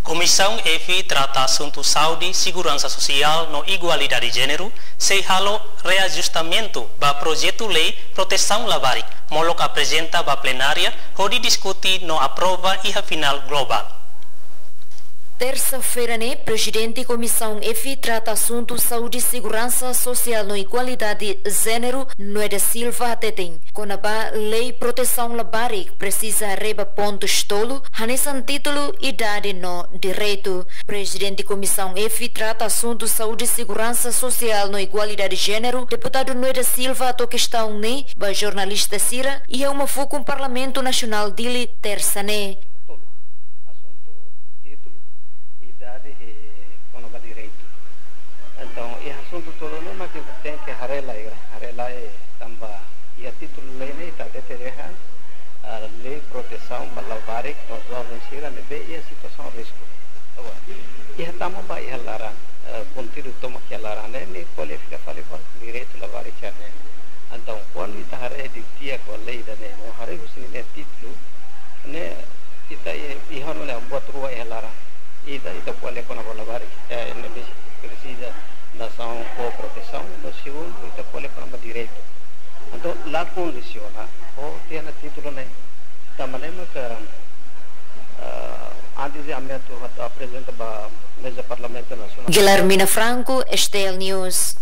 Comissão EFI trata assunto saúde, segurança social no igualdade de gênero, se halo reajustamento ba projeto lei proteção labarik, molok apresenta ba plenária, onde discutir no aprova e a final global. Terça-feira, presidente da Comissão EFI trata assunto saúde e segurança social no igualdade de gênero, Noeda Silva Hatetem. Com a lei proteção labarik precisa reba pontos tolo, hanesan título idade no direito. Presidente da Comissão EFI trata assunto saúde e segurança social no igualdade de gênero, deputado Noeda Silva a questão ba jornalista Sira e é uma foco um Parlamento Nacional dele terça direito. Então, e assunto todo não mas que tem que harela é também e a título lei nem está deterrando a lei proteção balabarik nós vamos ir a nebe e a situação risco. E estamos vai halara contido toma que halara nem qualifica fale por direito labarik já. Então, quando está hare de dia com lei da nem não hare o sim título né kita e hano le buat rua halara ita pode com a balabarik nebe precisa nação com proteção no segundo ita pode com a direito. Então, lá condiciona ou tem a título né também que antes de aumento apresenta para mesa parlamento nacional. Guilhermina Franco, Estel News.